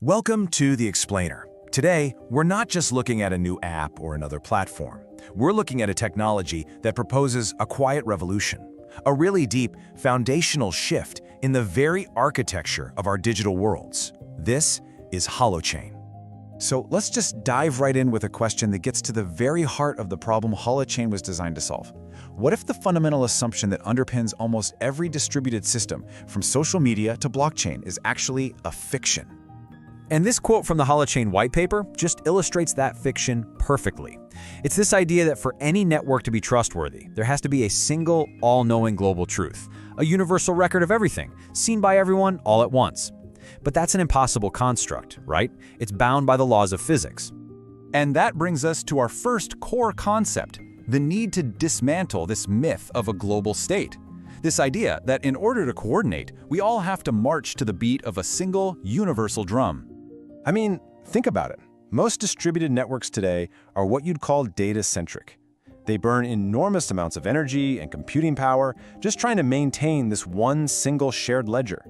Welcome to The Explainer. Today, we're not just looking at a new app or another platform. We're looking at a technology that proposes a quiet revolution, a really deep, foundational shift in the very architecture of our digital worlds. This is Holochain. So let's just dive right in with a question that gets to the very heart of the problem Holochain was designed to solve. What if the fundamental assumption that underpins almost every distributed system, from social media to blockchain, is actually a fiction? And this quote from the Holochain white paper just illustrates that fiction perfectly. It's this idea that for any network to be trustworthy, there has to be a single, all-knowing global truth, a universal record of everything, seen by everyone all at once. But that's an impossible construct, right? It's bound by the laws of physics. And that brings us to our first core concept, the need to dismantle this myth of a global state. This idea that in order to coordinate, we all have to march to the beat of a single, universal drum. I mean, think about it. Most distributed networks today are what you'd call data-centric. They burn enormous amounts of energy and computing power just trying to maintain this one single shared ledger.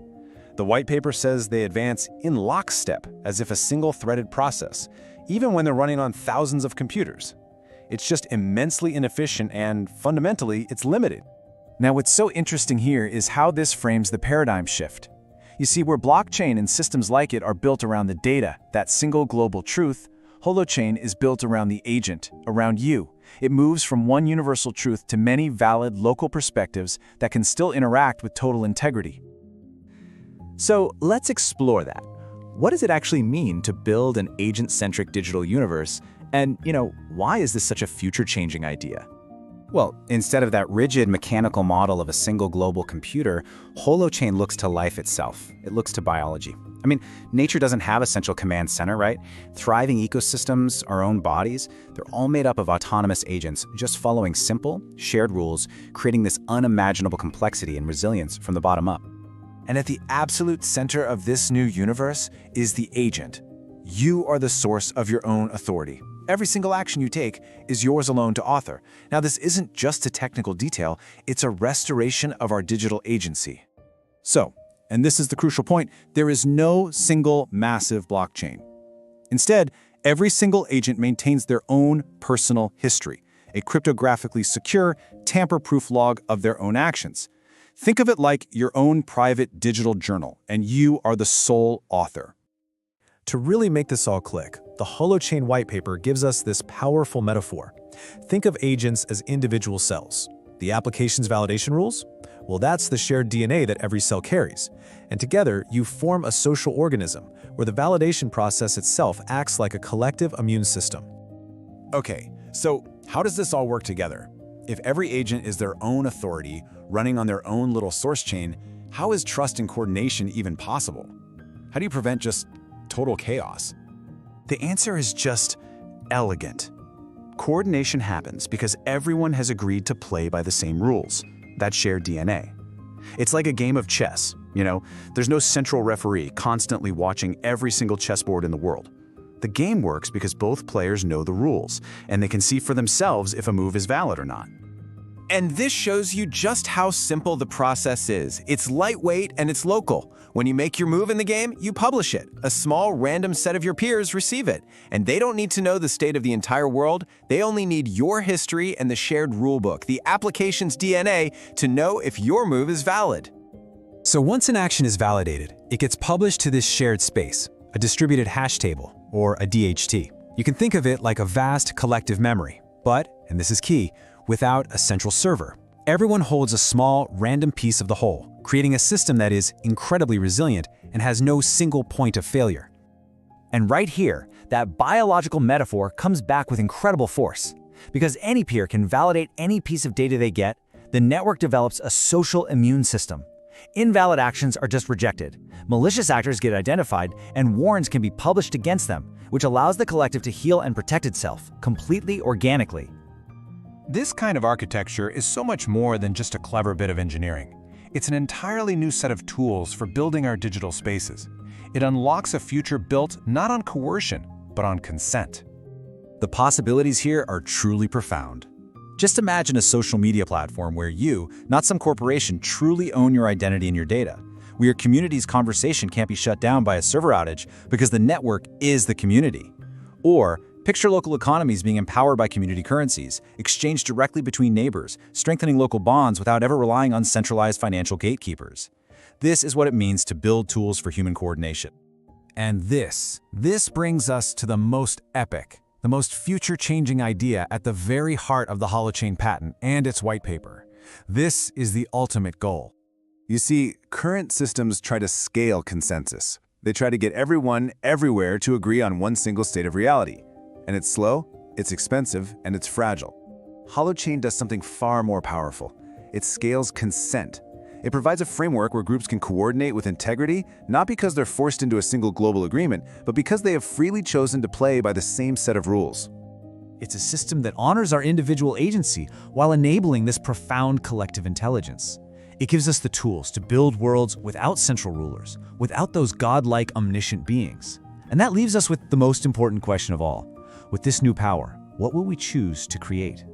The white paper says they advance in lockstep as if a single-threaded process, even when they're running on thousands of computers. It's just immensely inefficient and, fundamentally, it's limited. Now, what's so interesting here is how this frames the paradigm shift. You see, where blockchain and systems like it are built around the data, that single global truth, Holochain is built around the agent, around you. It moves from one universal truth to many valid local perspectives that can still interact with total integrity. So let's explore that. What does it actually mean to build an agent-centric digital universe? And, why is this such a future-changing idea? Well, instead of that rigid mechanical model of a single global computer, Holochain looks to life itself. It looks to biology. I mean, nature doesn't have a central command center, right? Thriving ecosystems, our own bodies, they're all made up of autonomous agents, just following simple, shared rules, creating this unimaginable complexity and resilience from the bottom up. And at the absolute center of this new universe is the agent. You are the source of your own authority. Every single action you take is yours alone to author. Now, this isn't just a technical detail, it's a restoration of our digital agency. So, and this is the crucial point, there is no single massive blockchain. Instead, every single agent maintains their own personal history, a cryptographically secure, tamper-proof log of their own actions. Think of it like your own private digital journal, and you are the sole author. To really make this all click, the Holochain white paper gives us this powerful metaphor. Think of agents as individual cells. The application's validation rules? Well, that's the shared DNA that every cell carries. And together, you form a social organism where the validation process itself acts like a collective immune system. Okay, so how does this all work together? If every agent is their own authority, running on their own little source chain, how is trust and coordination even possible? How do you prevent just total chaos? The answer is just elegant. Coordination happens because everyone has agreed to play by the same rules, that shared DNA. It's like a game of chess, there's no central referee constantly watching every single chessboard in the world. The game works because both players know the rules, and they can see for themselves if a move is valid or not. And this shows you just how simple the process is. It's lightweight and it's local. When you make your move in the game, you publish it. A small random set of your peers receive it. And they don't need to know the state of the entire world. They only need your history and the shared rulebook, the application's DNA, to know if your move is valid. So once an action is validated, it gets published to this shared space, a distributed hash table, or a DHT. You can think of it like a vast collective memory, but, and this is key, without a central server. Everyone holds a small, random piece of the whole, creating a system that is incredibly resilient and has no single point of failure. And right here, that biological metaphor comes back with incredible force. Because any peer can validate any piece of data they get, the network develops a social immune system. Invalid actions are just rejected. Malicious actors get identified, and warrants can be published against them, which allows the collective to heal and protect itself, completely organically. This kind of architecture is so much more than just a clever bit of engineering. It's an entirely new set of tools for building our digital spaces. It unlocks a future built not on coercion, but on consent. The possibilities here are truly profound. Just imagine a social media platform where you, not some corporation, truly own your identity and your data, where your community's conversation can't be shut down by a server outage because the network is the community. Or picture local economies being empowered by community currencies, exchanged directly between neighbors, strengthening local bonds without ever relying on centralized financial gatekeepers. This is what it means to build tools for human coordination. And this brings us to the most epic, the most future-changing idea at the very heart of the Holochain patent and its white paper. This is the ultimate goal. You see, current systems try to scale consensus. They try to get everyone, everywhere to agree on one single state of reality. And it's slow, it's expensive, and it's fragile. Holochain does something far more powerful. It scales consent. It provides a framework where groups can coordinate with integrity, not because they're forced into a single global agreement, but because they have freely chosen to play by the same set of rules. It's a system that honors our individual agency while enabling this profound collective intelligence. It gives us the tools to build worlds without central rulers, without those godlike omniscient beings. And that leaves us with the most important question of all. With this new power, what will we choose to create?